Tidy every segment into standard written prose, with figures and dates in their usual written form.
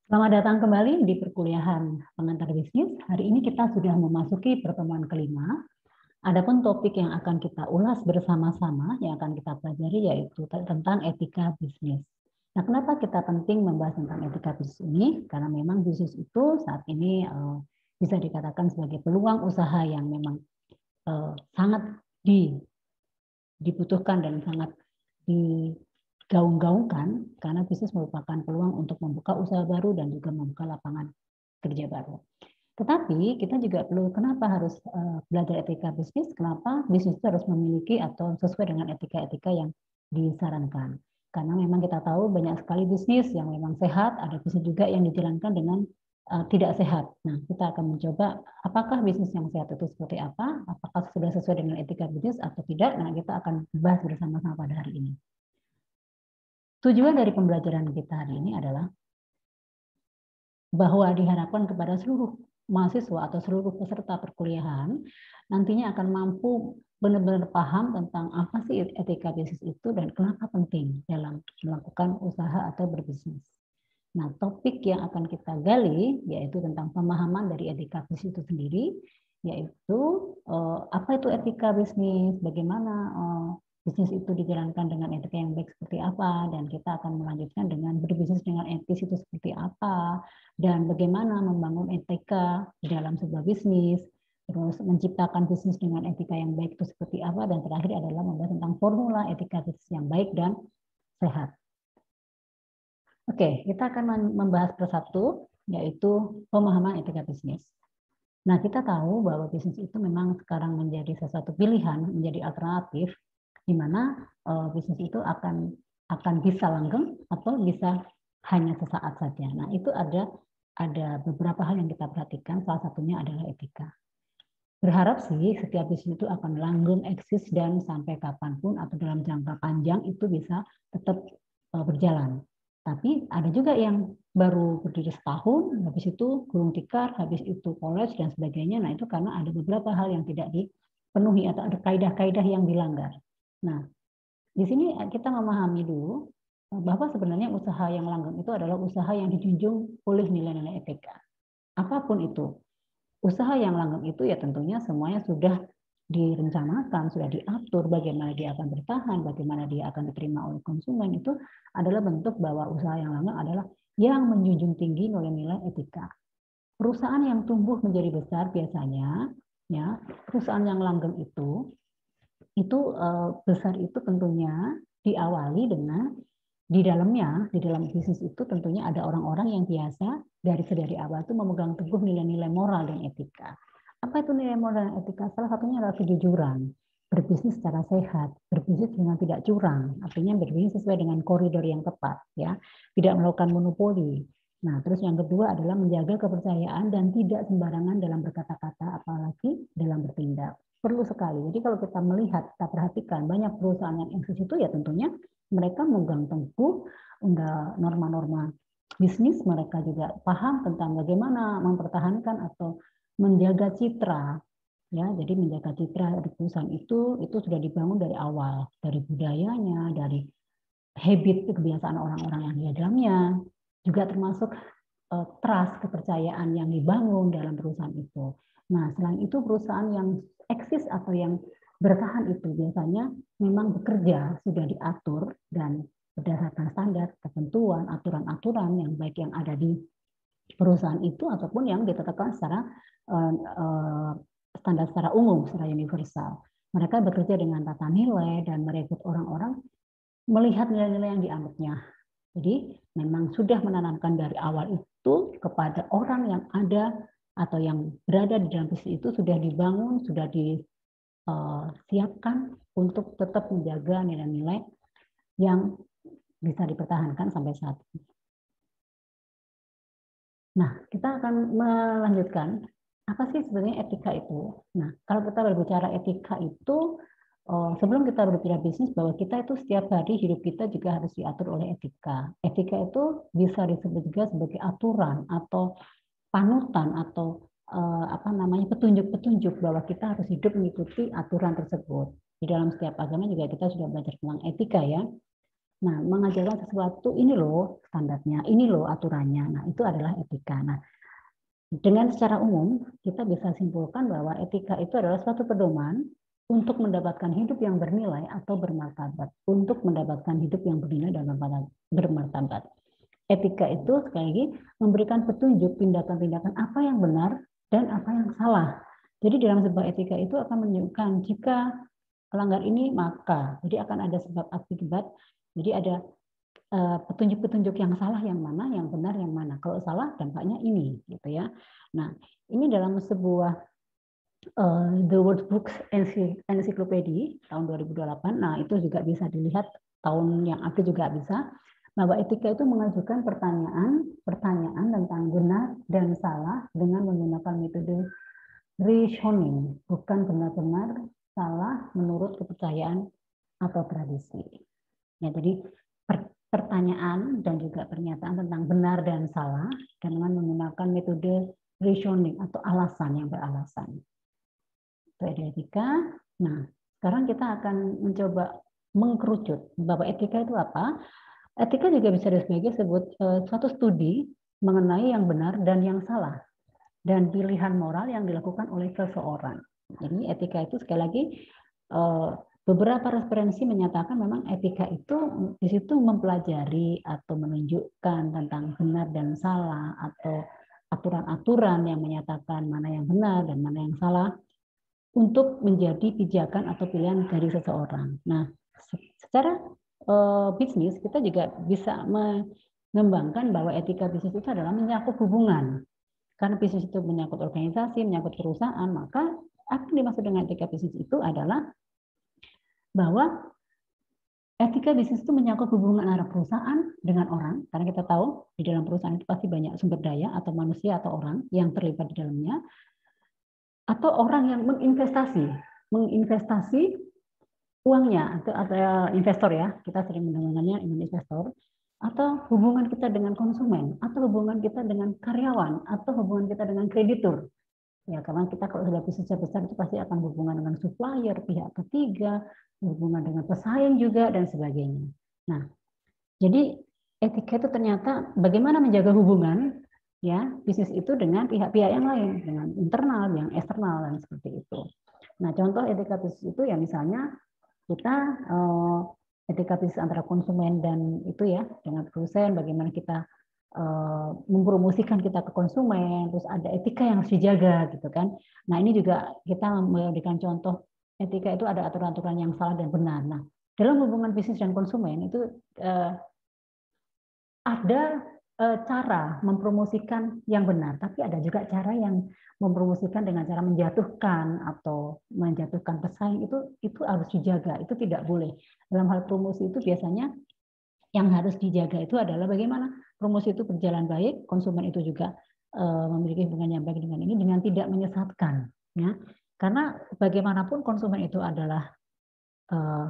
Selamat datang kembali di perkuliahan pengantar bisnis. Hari ini kita sudah memasuki pertemuan kelima. Adapun topik yang akan kita ulas bersama-sama, yang akan kita pelajari yaitu tentang etika bisnis. Nah, kenapa kita penting membahas tentang etika bisnis ini? Karena memang bisnis itu saat ini bisa dikatakan sebagai peluang usaha yang memang sangat dibutuhkan dan sangat digaung-gaungkan karena bisnis merupakan peluang untuk membuka usaha baru dan juga membuka lapangan kerja baru. Tetapi kita juga perlu kenapa harus belajar etika bisnis? Kenapa bisnis itu harus memiliki atau sesuai dengan etika-etika yang disarankan? Karena memang kita tahu banyak sekali bisnis yang memang sehat, ada bisnis juga yang dijalankan dengan tidak sehat. Nah, kita akan mencoba apakah bisnis yang sehat itu seperti apa, apakah sudah sesuai dengan etika bisnis atau tidak. Nah, kita akan bahas bersama-sama pada hari ini. Tujuan dari pembelajaran kita hari ini adalah bahwa diharapkan kepada seluruh mahasiswa atau seluruh peserta perkuliahan nantinya akan mampu benar-benar paham tentang apa sih etika bisnis itu dan kenapa penting dalam melakukan usaha atau berbisnis. Nah, topik yang akan kita gali yaitu tentang pemahaman dari etika bisnis itu sendiri, yaitu apa itu etika bisnis, bagaimana bisnis itu dijalankan dengan etika yang baik seperti apa, dan kita akan melanjutkan dengan berbisnis dengan etis itu seperti apa, dan bagaimana membangun etika di dalam sebuah bisnis, terus menciptakan bisnis dengan etika yang baik itu seperti apa, dan terakhir adalah membahas tentang formula etika bisnis yang baik dan sehat. Oke, kita akan membahas persatu, yaitu pemahaman etika bisnis. Nah, kita tahu bahwa bisnis itu memang sekarang menjadi sesuatu pilihan, menjadi alternatif, di mana bisnis itu akan bisa langgeng atau bisa hanya sesaat saja. Nah, itu ada beberapa hal yang kita perhatikan, salah satunya adalah etika. Berharap sih setiap bisnis itu akan langgeng, eksis, dan sampai kapanpun atau dalam jangka panjang itu bisa tetap berjalan. Tapi ada juga yang baru berdiri setahun, habis itu gulung tikar, habis itu poles, dan sebagainya. Nah, itu karena ada beberapa hal yang tidak dipenuhi atau ada kaidah-kaidah yang dilanggar. Nah, di sini kita memahami dulu bahwa sebenarnya usaha yang langgeng itu adalah usaha yang dijunjung oleh nilai-nilai etika. Apapun itu, usaha yang langgeng itu ya tentunya semuanya sudah direncanakan, sudah diatur bagaimana dia akan bertahan, bagaimana dia akan diterima oleh konsumen. Itu adalah bentuk bahwa usaha yang langgeng adalah yang menjunjung tinggi nilai-nilai etika. Perusahaan yang tumbuh menjadi besar biasanya, ya perusahaan yang langgeng itu besar itu tentunya diawali dengan di dalam bisnis itu tentunya ada orang-orang yang biasa dari awal itu memegang teguh nilai-nilai moral dan etika. Apa itu nilai moral dan etika? Salah satunya adalah kejujuran, berbisnis secara sehat, berbisnis dengan tidak curang, artinya berbisnis sesuai dengan koridor yang tepat, ya, tidak melakukan monopoli. Nah, terus yang kedua adalah menjaga kepercayaan dan tidak sembarangan dalam berkata-kata, apalagi dalam bertindak. Perlu sekali. Jadi kalau kita melihat, kita perhatikan banyak perusahaan yang eksis itu ya tentunya mereka memegang teguh norma-norma bisnis, mereka juga paham tentang bagaimana mempertahankan atau menjaga citra, ya. Jadi menjaga citra di perusahaan itu sudah dibangun dari awal, dari budayanya, dari habit kebiasaan orang-orang yang di dalamnya, juga termasuk trust, kepercayaan yang dibangun dalam perusahaan itu. Nah, selain itu perusahaan yang eksis atau yang bertahan itu biasanya memang bekerja sudah diatur dan berdasarkan standar, ketentuan, aturan-aturan yang baik yang ada di perusahaan itu ataupun yang ditetapkan secara standar secara umum, secara universal. Mereka bekerja dengan tata nilai dan merekrut orang-orang melihat nilai-nilai yang dianutnya. Jadi memang sudah menanamkan dari awal itu kepada orang yang ada atau yang berada di dalam bisnis itu sudah dibangun, sudah disiapkan untuk tetap menjaga nilai-nilai yang bisa dipertahankan sampai saat ini. Nah, kita akan melanjutkan apa sih sebenarnya etika itu. Nah, kalau kita berbicara etika itu sebelum kita berbicara bisnis, bahwa kita itu setiap hari hidup kita juga harus diatur oleh etika. Etika itu bisa disebut juga sebagai aturan atau panutan atau petunjuk-petunjuk bahwa kita harus hidup mengikuti aturan tersebut. Di dalam setiap agama juga kita sudah belajar tentang etika, ya. Nah, mengajarkan sesuatu, ini loh standarnya, ini loh aturannya. Nah, itu adalah etika. Nah, dengan secara umum, kita bisa simpulkan bahwa etika itu adalah suatu pedoman untuk mendapatkan hidup yang bernilai atau bermartabat. Untuk mendapatkan hidup yang bernilai dan bermartabat. Etika itu sekali lagi memberikan petunjuk tindakan-tindakan apa yang benar dan apa yang salah. Jadi dalam sebuah etika itu akan menunjukkan jika melanggar ini maka, jadi akan ada sebab akibat. Jadi ada petunjuk-petunjuk yang salah yang mana, yang benar yang mana. Kalau salah dampaknya ini, gitu ya. Nah, ini dalam sebuah The World Books Encyclopedia tahun 2028. Nah, itu juga bisa dilihat tahun yang ada juga bisa, bahwa etika itu mengajukan pertanyaan tentang benar dan salah dengan menggunakan metode reasoning, bukan benar-benar salah menurut kepercayaan atau tradisi. Ya, jadi pertanyaan dan juga pernyataan tentang benar dan salah dengan menggunakan metode reasoning atau alasan yang beralasan. Itu etika. Nah, sekarang kita akan mencoba mengkerucut bahwa etika itu apa. Etika juga bisa sebagai suatu studi mengenai yang benar dan yang salah dan pilihan moral yang dilakukan oleh seseorang. Jadi etika itu sekali lagi beberapa referensi menyatakan memang etika itu di situ mempelajari atau menunjukkan tentang benar dan salah atau aturan-aturan yang menyatakan mana yang benar dan mana yang salah untuk menjadi pijakan atau pilihan dari seseorang. Nah, secara bisnis kita juga bisa mengembangkan bahwa etika bisnis itu adalah menyangkut hubungan. Karena bisnis itu menyangkut organisasi, menyangkut perusahaan, maka apa yang dimaksud dengan etika bisnis itu adalah bahwa etika bisnis itu menyangkut hubungan antara perusahaan dengan orang, karena kita tahu di dalam perusahaan itu pasti banyak sumber daya atau manusia atau orang yang terlibat di dalamnya, atau orang yang menginvestasi uangnya atau investor ya, kita sering mendengarnya investor, atau hubungan kita dengan konsumen, atau hubungan kita dengan karyawan, atau hubungan kita dengan kreditur. Ya, karena kita kalau sudah bisnis besar itu pasti akan hubungan dengan supplier, pihak ketiga, hubungan dengan pesaing juga dan sebagainya. Nah, jadi etika itu ternyata bagaimana menjaga hubungan ya bisnis itu dengan pihak-pihak yang lain, dengan internal, yang eksternal dan seperti itu. Nah, contoh etika bisnis itu ya misalnya kita etika bisnis antara konsumen dan itu ya dengan produsen, bagaimana kita mempromosikan kita ke konsumen, terus ada etika yang harus dijaga gitu kan. Nah, ini juga kita memberikan contoh etika itu ada aturan-aturan yang salah dan benar. Nah, dalam hubungan bisnis dan konsumen itu ada cara mempromosikan yang benar, tapi ada juga cara yang mempromosikan dengan cara menjatuhkan atau menjatuhkan pesaing, itu harus dijaga, itu tidak boleh. Dalam hal promosi itu biasanya yang harus dijaga itu adalah bagaimana promosi itu berjalan baik, konsumen itu juga memiliki hubungan yang baik dengan ini dengan tidak menyesatkan, ya. Karena bagaimanapun konsumen itu adalah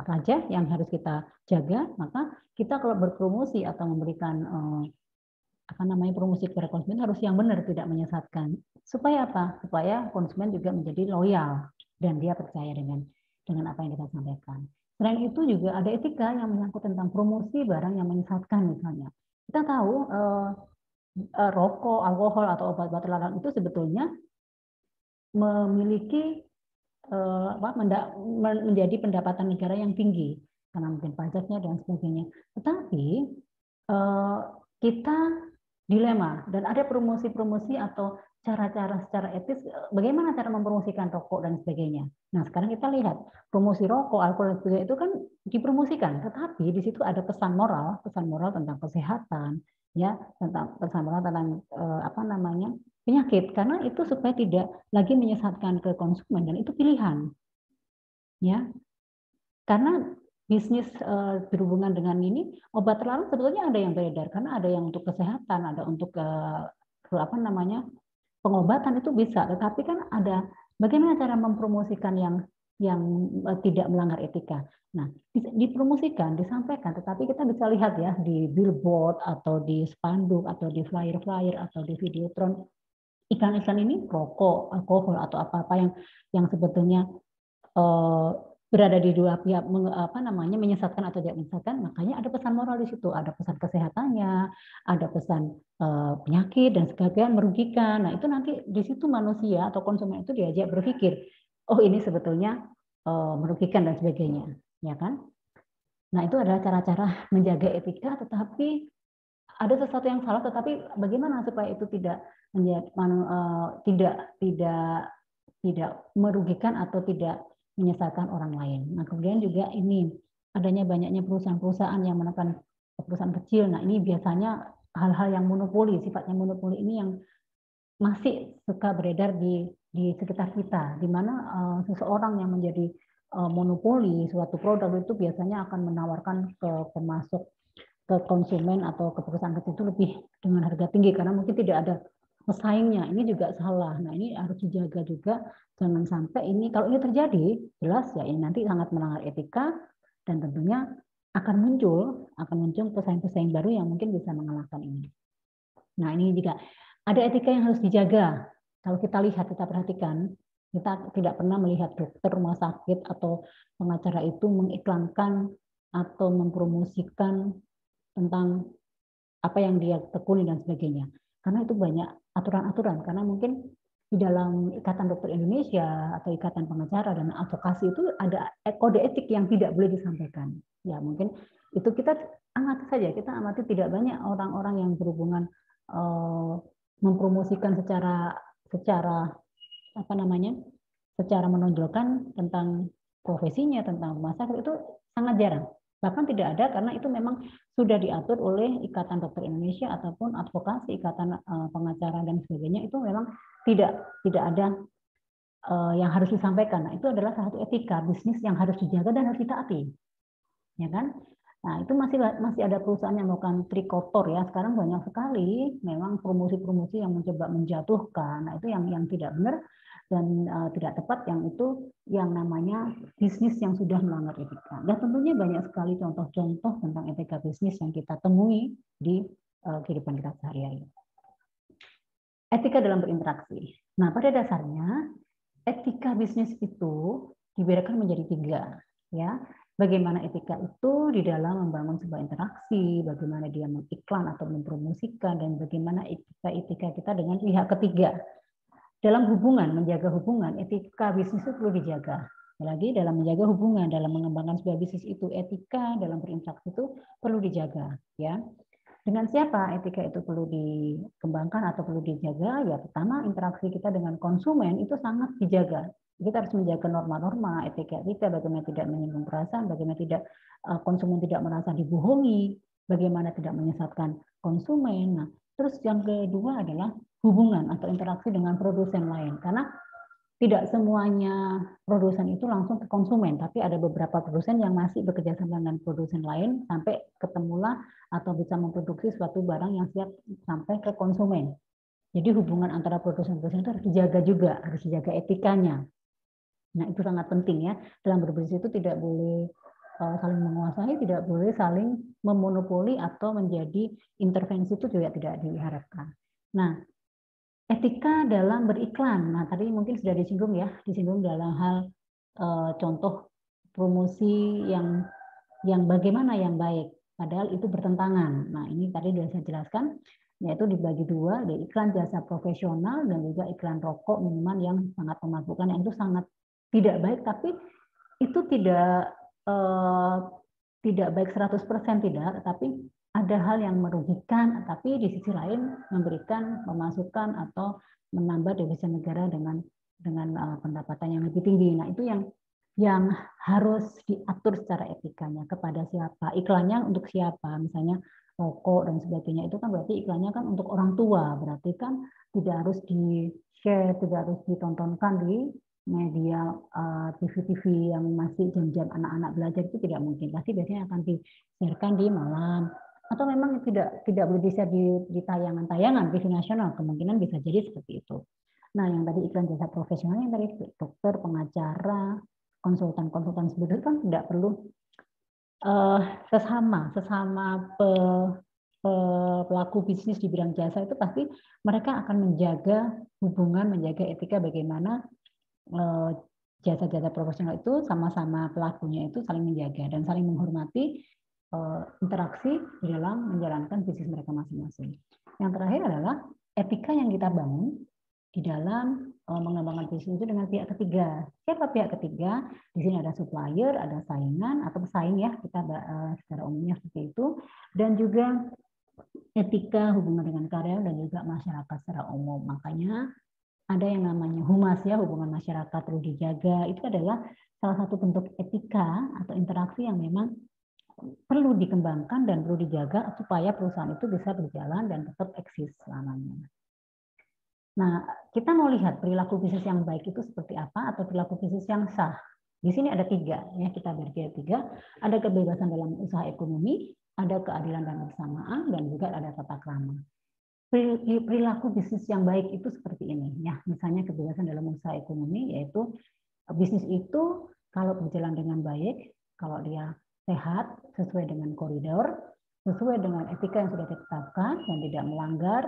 raja yang harus kita jaga, maka kita kalau berpromosi atau memberikan promosi kepada konsumen harus yang benar, tidak menyesatkan. Supaya apa? Supaya konsumen juga menjadi loyal dan dia percaya dengan apa yang kita sampaikan. Selain itu juga ada etika yang menyangkut tentang promosi barang yang menyesatkan misalnya. Kita tahu rokok, alkohol atau obat-obat terlarang itu sebetulnya memiliki menjadi pendapatan negara yang tinggi karena mungkin pajaknya dan sebagainya. Tetapi kita dilema dan ada promosi-promosi atau cara-cara secara etis bagaimana cara mempromosikan rokok dan sebagainya. Nah, sekarang kita lihat promosi rokok, alkohol dan sebagainya itu kan dipromosikan, tetapi di situ ada pesan moral tentang kesehatan, ya, tentang pesan moral tentang penyakit, karena itu supaya tidak lagi menyesatkan ke konsumen dan itu pilihan, ya, karena bisnis berhubungan dengan ini obat terlarang sebetulnya ada yang beredar karena ada yang untuk kesehatan, ada untuk pengobatan itu bisa, tetapi kan ada bagaimana cara mempromosikan yang tidak melanggar etika. Nah, dipromosikan, disampaikan, tetapi kita bisa lihat ya di billboard atau di spanduk atau di flyer-flyer atau di videotron iklan-iklan ini rokok, alkohol atau apa-apa yang sebetulnya berada di dua pihak menyesatkan atau tidak menyesatkan, makanya ada pesan moral di situ, ada pesan kesehatannya, ada pesan penyakit dan sebagainya merugikan. Nah, itu nanti di situ manusia atau konsumen itu diajak berpikir, oh ini sebetulnya merugikan dan sebagainya, ya kan? Nah, itu adalah cara-cara menjaga etika, tetapi ada sesuatu yang salah, tetapi bagaimana supaya itu tidak tidak merugikan atau tidak menyesatkan orang lain. Nah, kemudian juga ini adanya banyaknya perusahaan-perusahaan yang menekan perusahaan kecil. Nah, ini biasanya hal-hal yang monopoli, sifatnya monopoli ini yang masih suka beredar di sekitar kita, di mana seseorang yang menjadi monopoli suatu produk itu biasanya akan menawarkan ke pemasok, ke konsumen atau ke perusahaan kecil itu lebih dengan harga tinggi karena mungkin tidak ada pesaingnya. Ini juga salah. Nah, ini harus dijaga juga, jangan sampai ini, kalau ini terjadi jelas ya ini nanti sangat melanggar etika dan tentunya akan muncul pesaing-pesaing baru yang mungkin bisa mengalahkan ini. Nah, ini juga ada etika yang harus dijaga. Kalau kita lihat, kita perhatikan, kita tidak pernah melihat dokter rumah sakit atau pengacara itu mengiklankan atau mempromosikan tentang apa yang dia tekuni dan sebagainya. Karena itu banyak aturan-aturan, karena mungkin di dalam Ikatan Dokter Indonesia atau Ikatan Pengacara dan Advokasi itu ada kode etik yang tidak boleh disampaikan. Ya, mungkin itu kita amati saja, kita amati tidak banyak orang-orang yang berhubungan mempromosikan secara menonjolkan tentang profesinya, tentang rumah sakit, itu sangat jarang. Bahkan tidak ada karena itu memang sudah diatur oleh Ikatan Dokter Indonesia ataupun advokasi, Ikatan Pengacara dan sebagainya, itu memang tidak ada yang harus disampaikan. Nah, itu adalah salah satu etika bisnis yang harus dijaga dan harus ditaati. Ya kan? Nah, itu masih ada perusahaan yang melakukan trik kotor ya. Sekarang banyak sekali memang promosi-promosi yang mencoba menjatuhkan. Nah, itu yang tidak benar dan tidak tepat, yang itu yang namanya bisnis yang sudah melanggar etika. Dan tentunya banyak sekali contoh-contoh tentang etika bisnis yang kita temui di kehidupan kita sehari-hari. Etika dalam berinteraksi. Nah, pada dasarnya etika bisnis itu dibedakan menjadi 3, ya. Bagaimana etika itu di dalam membangun sebuah interaksi, bagaimana dia mengiklan atau mempromosikan, dan bagaimana etika kita dengan pihak ketiga. Dalam hubungan, menjaga hubungan, etika bisnis itu perlu dijaga. Lagi dalam menjaga hubungan, dalam mengembangkan sebuah bisnis itu, etika dalam berinteraksi itu perlu dijaga, ya. Dengan siapa etika itu perlu dikembangkan atau perlu dijaga? Ya, pertama, interaksi kita dengan konsumen itu sangat dijaga. Kita harus menjaga norma-norma etika, bagaimana tidak menyinggung perasaan, bagaimana tidak konsumen tidak merasa dibohongi, bagaimana tidak menyesatkan konsumen. Nah, terus yang kedua adalah hubungan atau interaksi dengan produsen lain, karena tidak semuanya produsen itu langsung ke konsumen, tapi ada beberapa produsen yang masih bekerja sama dengan produsen lain sampai ketemulah atau bisa memproduksi suatu barang yang siap sampai ke konsumen. Jadi hubungan antara produsen-produsen itu harus dijaga juga, harus dijaga etikanya. Nah, itu sangat penting ya. Dalam berbisnis itu tidak boleh saling menguasai, tidak boleh saling memonopoli atau menjadi intervensi, itu juga tidak diharapkan. Nah, etika dalam beriklan. Nah, tadi mungkin sudah disinggung dalam hal contoh promosi yang bagaimana yang baik, padahal itu bertentangan. Nah, ini tadi sudah saya jelaskan, yaitu dibagi 2, ada iklan jasa profesional dan juga iklan rokok minuman yang sangat memabukkan, yang itu sangat tidak baik, tapi itu tidak baik 100% tidak, tapi ada hal yang merugikan, tapi di sisi lain memberikan pemasukan atau menambah devisa negara dengan pendapatan yang lebih tinggi. Nah, itu yang harus diatur secara etikanya, kepada siapa, iklannya untuk siapa, misalnya rokok dan sebagainya, itu kan berarti iklannya kan untuk orang tua, berarti kan tidak harus di-share, tidak harus ditontonkan di media TV-TV yang masih jam-jam anak-anak belajar, itu tidak mungkin, pasti biasanya akan di-sharekan di malam, atau memang tidak boleh di-share di tayangan-tayangan TV nasional, kemungkinan bisa jadi seperti itu. Nah, yang tadi iklan jasa profesional, yang tadi dokter, pengacara, konsultan seperti itu kan tidak perlu sesama pelaku bisnis di bidang jasa itu pasti mereka akan menjaga hubungan, menjaga etika bagaimana jasa-jasa profesional itu sama-sama pelakunya itu saling menjaga dan saling menghormati interaksi di dalam menjalankan bisnis mereka masing-masing. Yang terakhir adalah etika yang kita bangun di dalam mengembangkan bisnis itu dengan pihak ketiga. Siapa pihak ketiga? Di sini ada supplier, ada saingan atau pesaing ya, kita secara umumnya seperti itu, dan juga etika hubungan dengan karyawan dan juga masyarakat secara umum. Makanya ada yang namanya humas ya, hubungan masyarakat perlu dijaga. Itu adalah salah satu bentuk etika atau interaksi yang memang perlu dikembangkan dan perlu dijaga supaya perusahaan itu bisa berjalan dan tetap eksis selamanya. Nah, kita mau lihat perilaku bisnis yang baik itu seperti apa atau perilaku bisnis yang sah. Di sini ada 3 ya, kita bagi 3. Ada kebebasan dalam usaha ekonomi, ada keadilan dan kebersamaan, dan juga ada tata krama. Perilaku bisnis yang baik itu seperti ini ya. Misalnya kebebasan dalam usaha ekonomi, yaitu bisnis itu kalau berjalan dengan baik, kalau dia sehat, sesuai dengan koridor, sesuai dengan etika yang sudah ditetapkan dan tidak melanggar,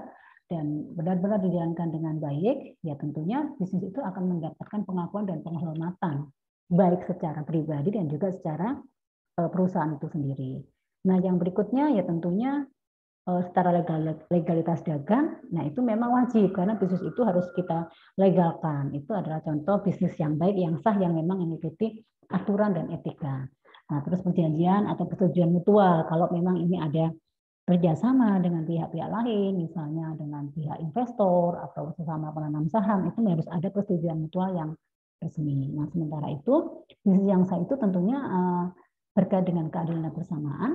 dan benar-benar dijalankan dengan baik, ya tentunya bisnis itu akan mendapatkan pengakuan dan penghormatan, baik secara pribadi dan juga secara perusahaan itu sendiri. Nah, yang berikutnya ya tentunya secara legalitas dagang, nah itu memang wajib karena bisnis itu harus kita legalkan. Itu adalah contoh bisnis yang baik, yang sah, yang memang mengikuti aturan dan etika. Nah, terus perjanjian atau persetujuan mutual, kalau memang ini ada kerjasama dengan pihak-pihak lain, misalnya dengan pihak investor atau sesama penanam saham, itu harus ada persetujuan mutual yang resmi. Nah, sementara itu, bisnis yang sah itu tentunya berkait dengan keadilan dan kebersamaan.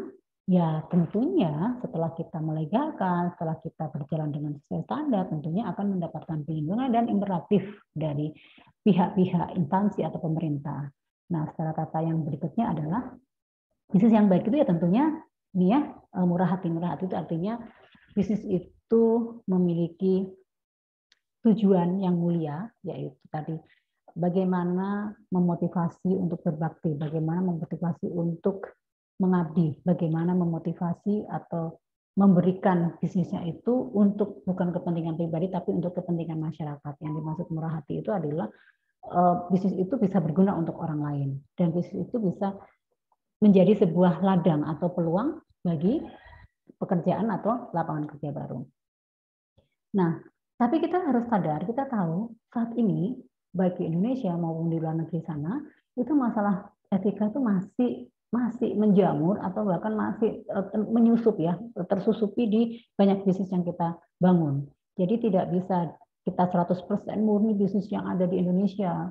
Ya tentunya setelah kita melegalkan, setelah kita berjalan dengan sesuai standar, tentunya akan mendapatkan perlindungan dan imperatif dari pihak-pihak instansi atau pemerintah. Nah, secara tata yang berikutnya adalah bisnis yang baik itu ya tentunya ini ya, murah hati. Murah hati itu artinya bisnis itu memiliki tujuan yang mulia, yaitu tadi bagaimana memotivasi untuk berbakti, bagaimana memotivasi untuk mengabdi, bagaimana memotivasi atau memberikan bisnisnya itu untuk bukan kepentingan pribadi tapi untuk kepentingan masyarakat. Yang dimaksud murah hati itu adalah bisnis itu bisa berguna untuk orang lain dan bisnis itu bisa menjadi sebuah ladang atau peluang bagi pekerjaan atau lapangan kerja baru. Nah, tapi kita harus sadar, kita tahu saat ini baik di Indonesia maupun di luar negeri sana itu masalah etika itu masih menjamur atau bahkan masih menyusup ya, tersusupi di banyak bisnis yang kita bangun. Jadi tidak bisa kita 100% murni bisnis yang ada di Indonesia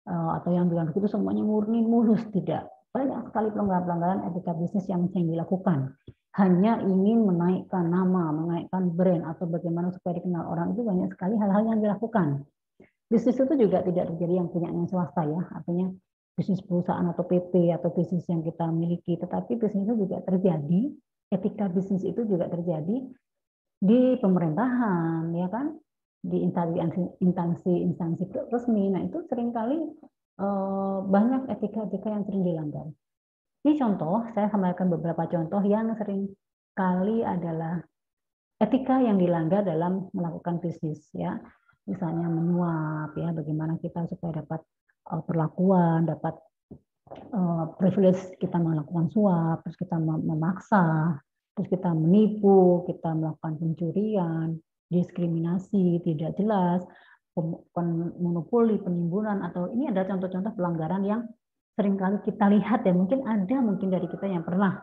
atau yang di luar negeri itu semuanya murni mulus, tidak. Banyak sekali pelanggaran-pelanggaran etika bisnis yang sering dilakukan. Hanya ingin menaikkan nama, menaikkan brand, atau bagaimana supaya dikenal orang, itu banyak sekali hal-hal yang dilakukan. Bisnis itu juga tidak terjadi yang punyanya swasta ya, artinya bisnis perusahaan atau PT atau bisnis yang kita miliki, tetapi bisnis itu juga terjadi, etika bisnis itu juga terjadi di pemerintahan, ya kan, di instansi resmi. Nah itu seringkali banyak etika-etika yang sering dilanggar. Ini contoh, saya sampaikan beberapa contoh yang sering kali adalah etika yang dilanggar dalam melakukan bisnis ya. Misalnya menyuap ya, bagaimana kita supaya dapat perlakuan, dapat privilege kita melakukan suap, terus kita memaksa, terus kita menipu, kita melakukan pencurian, diskriminasi tidak jelas, monopoli, penimbunan, atau ini ada contoh-contoh pelanggaran yang seringkali kita lihat ya, mungkin dari kita yang pernah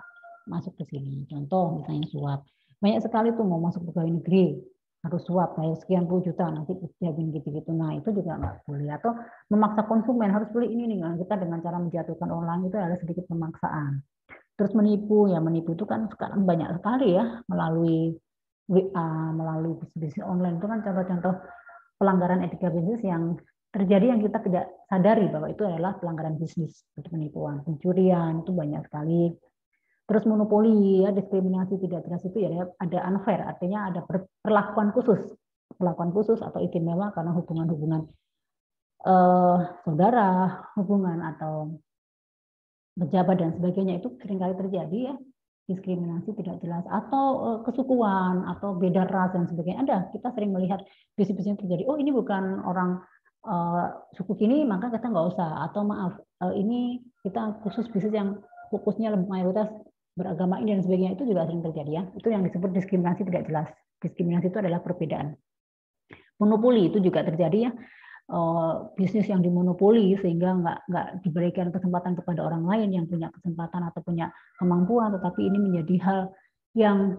masuk ke sini. Contoh misalnya suap. Banyak sekali tuh mau masuk pegawai negeri, harus suap, bayar sekian puluh juta, nanti jamin gitu-gitu. Nah itu juga nggak boleh. Atau memaksa konsumen, harus beli ini nih. Nah, kita dengan cara menjatuhkan orang itu adalah sedikit pemaksaan. Terus menipu, ya menipu itu kan sekarang banyak sekali ya, melalui WA, melalui bisnis online, itu kan contoh-contoh pelanggaran etika bisnis yang terjadi yang kita tidak sadari bahwa itu adalah pelanggaran bisnis, seperti penipuan, pencurian, itu banyak sekali. Terus monopoli, ya, diskriminasi tidak jelas itu ya ada unfair, artinya ada perlakuan khusus atau istimewa karena hubungan-hubungan saudara, hubungan atau pejabat dan sebagainya, itu seringkali terjadi ya, diskriminasi tidak jelas atau kesukuan atau beda ras dan sebagainya. Ada, kita sering melihat bisnis-bisnis terjadi. Oh ini bukan orang suku ini maka kita nggak usah, atau maaf ini kita khusus bisnis yang fokusnya mayoritas beragama ini dan sebagainya, itu juga sering terjadi ya. Itu yang disebut diskriminasi tidak jelas. Diskriminasi itu adalah perbedaan. Monopoli itu juga terjadi ya, bisnis yang dimonopoli sehingga nggak diberikan kesempatan kepada orang lain yang punya kesempatan atau punya kemampuan, tetapi ini menjadi hal yang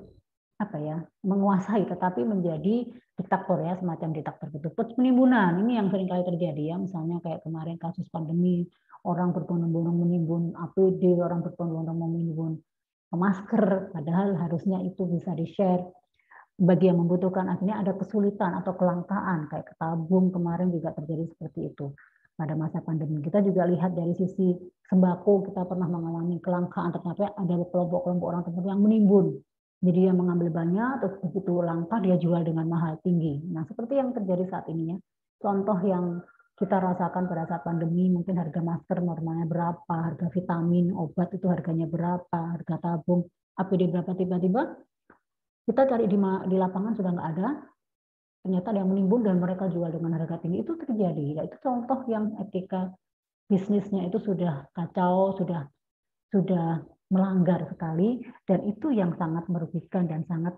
apa ya, menguasai tetapi menjadi diktator ya, semacam diktator gitu. Penimbunan ini yang sering kali terjadi ya, misalnya kayak kemarin kasus pandemi, orang berbondong-bondong menimbun APD, orang berbondong-bondong menimbun masker, padahal harusnya itu bisa di-share bagi yang membutuhkan. Akhirnya ada kesulitan atau kelangkaan, kayak ketabung kemarin juga terjadi seperti itu pada masa pandemi. Kita juga lihat dari sisi sembako, kita pernah mengalami kelangkaan, ternyata ada kelompok-kelompok orang tertentu yang menimbun. Jadi dia mengambil banyak, terus begitu langka dia jual dengan mahal tinggi. Nah, seperti yang terjadi saat ini ya. Contoh yang kita rasakan pada saat pandemi, mungkin harga masker normalnya berapa, harga vitamin, obat itu harganya berapa, harga tabung, APD berapa, tiba-tiba kita cari di lapangan sudah nggak ada, ternyata ada yang menimbun dan mereka jual dengan harga tinggi. Itu terjadi. Ya, itu contoh yang etika bisnisnya itu sudah kacau, sudah melanggar sekali, dan itu yang sangat merugikan dan sangat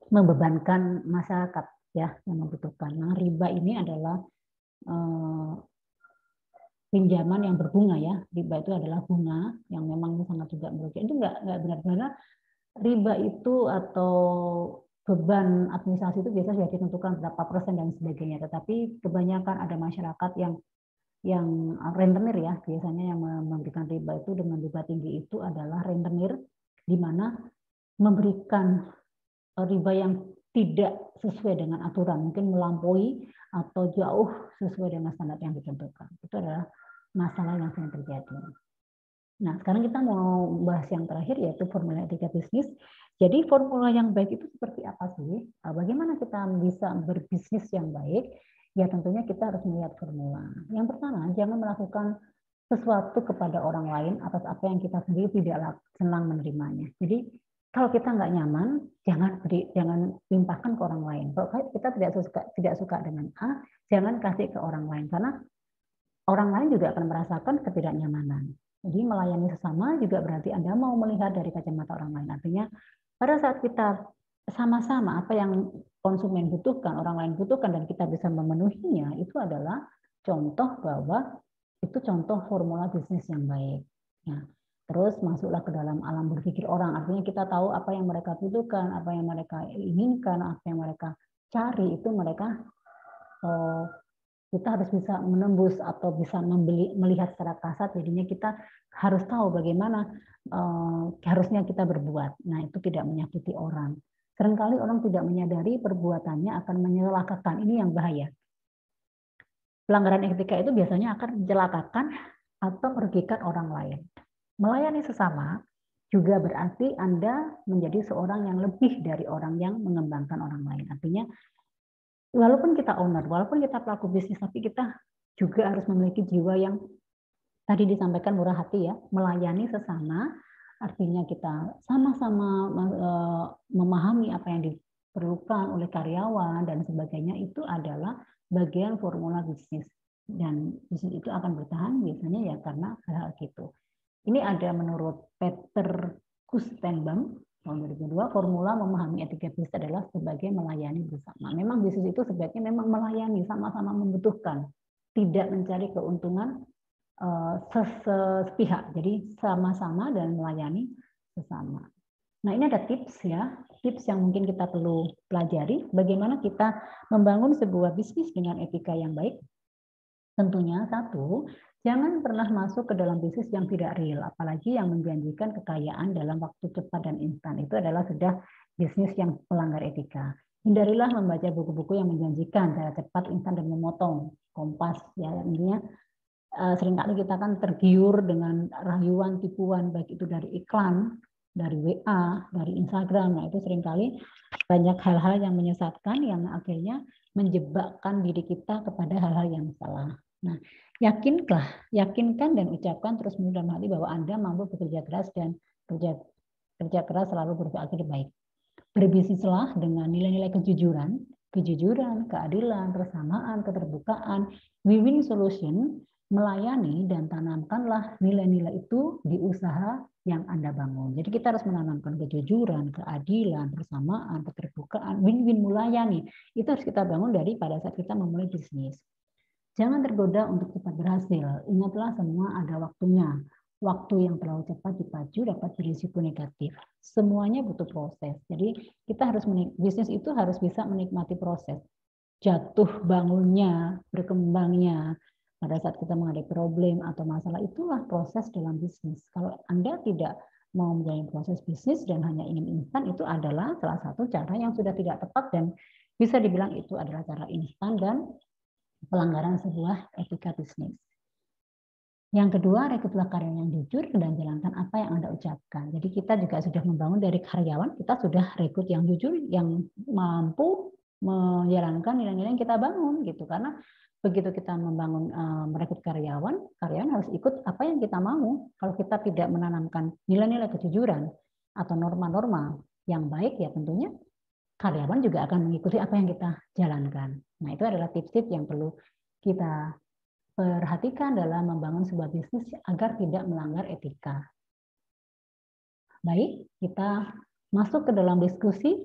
membebankan masyarakat ya yang membutuhkan. Nah, riba ini adalah pinjaman yang berbunga ya. Riba itu adalah bunga yang memang sangat juga merugikan. Itu nggak benar-benar riba itu atau beban administrasi itu biasanya sudah ditentukan berapa persen dan sebagainya. Tetapi kebanyakan ada masyarakat yang rentenir ya, biasanya yang memberikan riba itu dengan riba tinggi itu adalah rentenir, di mana memberikan riba yang tidak sesuai dengan aturan, mungkin melampaui atau jauh sesuai dengan standar yang ditentukan. Itu adalah masalah yang sering terjadi. Nah, sekarang kita mau bahas yang terakhir, yaitu formula etika bisnis. Jadi formula yang baik itu seperti apa sih? Bagaimana kita bisa berbisnis yang baik? Ya tentunya kita harus melihat formula. Yang pertama, jangan melakukan sesuatu kepada orang lain atas apa yang kita sendiri tidak senang menerimanya. Jadi kalau kita nggak nyaman, jangan limpahkan ke orang lain. Kalau kita tidak suka dengan A, jangan kasih ke orang lain, karena orang lain juga akan merasakan ketidaknyamanan. Jadi melayani sesama juga berarti Anda mau melihat dari kacamata orang lain. Artinya pada saat kita sama-sama apa yang konsumen butuhkan, orang lain butuhkan, dan kita bisa memenuhinya, itu adalah contoh bahwa itu contoh formula bisnis yang baik. Nah, terus masuklah ke dalam alam berpikir orang. Artinya kita tahu apa yang mereka butuhkan, apa yang mereka inginkan, apa yang mereka cari, itu mereka kita harus bisa menembus atau bisa melihat secara kasat. Jadinya kita harus tahu bagaimana harusnya kita berbuat. Nah, itu tidak menyakiti orang. Seringkali orang tidak menyadari perbuatannya akan mencelakakan. Ini yang bahaya. Pelanggaran etika itu biasanya akan mencelakakan atau merugikan orang lain. Melayani sesama juga berarti Anda menjadi seorang yang lebih dari orang yang mengembangkan orang lain. Artinya, walaupun kita owner, walaupun kita pelaku bisnis, tapi kita juga harus memiliki jiwa yang tadi disampaikan murah hati ya, melayani sesama. Artinya kita sama-sama memahami apa yang diperlukan oleh karyawan dan sebagainya. Itu adalah bagian formula bisnis, dan bisnis itu akan bertahan biasanya ya karena hal-hal gitu. Ini ada menurut Peter Kustenbaum tahun 2002, formula memahami etika bisnis adalah sebagai melayani bersama. Memang bisnis itu sebaiknya memang melayani, sama-sama membutuhkan, tidak mencari keuntungan sepihak. Jadi sama-sama dan melayani sesama. Nah, ini ada tips ya, tips yang mungkin kita perlu pelajari bagaimana kita membangun sebuah bisnis dengan etika yang baik. Tentunya satu, jangan pernah masuk ke dalam bisnis yang tidak real, apalagi yang menjanjikan kekayaan dalam waktu cepat dan instan. Itu adalah sudah bisnis yang melanggar etika. Hindarilah membaca buku-buku yang menjanjikan cara cepat, instan, dan memotong. Kompas, ya intinya seringkali kita kan tergiur dengan rayuan, tipuan, baik itu dari iklan, dari WA, dari Instagram. Nah, itu seringkali banyak hal-hal yang menyesatkan yang akhirnya menjebakkan diri kita kepada hal-hal yang salah. Nah, yakinkan dan ucapkan terus menerus dalam hati bahwa Anda mampu bekerja keras dan kerja keras selalu berakhir baik. Berbisnislah dengan nilai-nilai kejujuran, kejujuran, keadilan, persamaan, keterbukaan, win-win solution, melayani dan tanamkanlah nilai-nilai itu di usaha yang Anda bangun. Jadi kita harus menanamkan kejujuran, keadilan, persamaan, keterbukaan, win-win, melayani. Itu harus kita bangun dari pada saat kita memulai bisnis. Jangan tergoda untuk cepat berhasil. Ingatlah semua ada waktunya. Waktu yang terlalu cepat dipacu dapat berisiko negatif. Semuanya butuh proses. Jadi kita harus bisnis itu harus bisa menikmati proses. Jatuh bangunnya, berkembangnya, pada saat kita menghadapi problem atau masalah, itulah proses dalam bisnis. Kalau Anda tidak mau menjalani proses bisnis dan hanya ingin instan, itu adalah salah satu cara yang sudah tidak tepat dan bisa dibilang itu adalah cara instan dan pelanggaran sebuah etika bisnis. Yang kedua, rekrutlah karyawan yang jujur dan jalankan apa yang Anda ucapkan. Jadi kita juga sudah membangun dari karyawan, kita sudah rekrut yang jujur, yang mampu menjalankan nilai-nilai yang kita bangun gitu. Karena begitu kita membangun merekrut karyawan harus ikut apa yang kita mau. Kalau kita tidak menanamkan nilai-nilai kejujuran atau norma-norma yang baik, ya tentunya karyawan juga akan mengikuti apa yang kita jalankan. Nah, itu adalah tips-tips yang perlu kita perhatikan dalam membangun sebuah bisnis agar tidak melanggar etika. Baik, kita masuk ke dalam diskusi.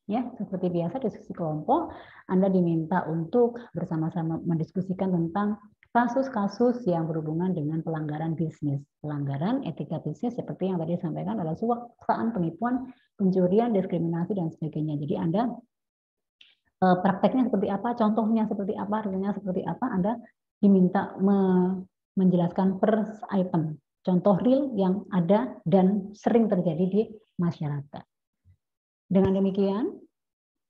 Ya, seperti biasa diskusi kelompok, Anda diminta untuk bersama-sama mendiskusikan tentang kasus-kasus yang berhubungan dengan pelanggaran bisnis. Pelanggaran etika bisnis seperti yang tadi disampaikan adalah suap, penipuan, pencurian, diskriminasi, dan sebagainya. Jadi Anda prakteknya seperti apa, contohnya seperti apa, realnya seperti apa, Anda diminta menjelaskan per item. Contoh real yang ada dan sering terjadi di masyarakat. Dengan demikian,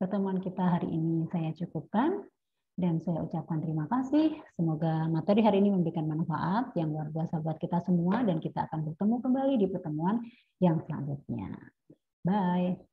pertemuan kita hari ini saya cukupkan dan saya ucapkan terima kasih. Semoga materi hari ini memberikan manfaat yang luar biasa buat kita semua dan kita akan bertemu kembali di pertemuan yang selanjutnya. Bye.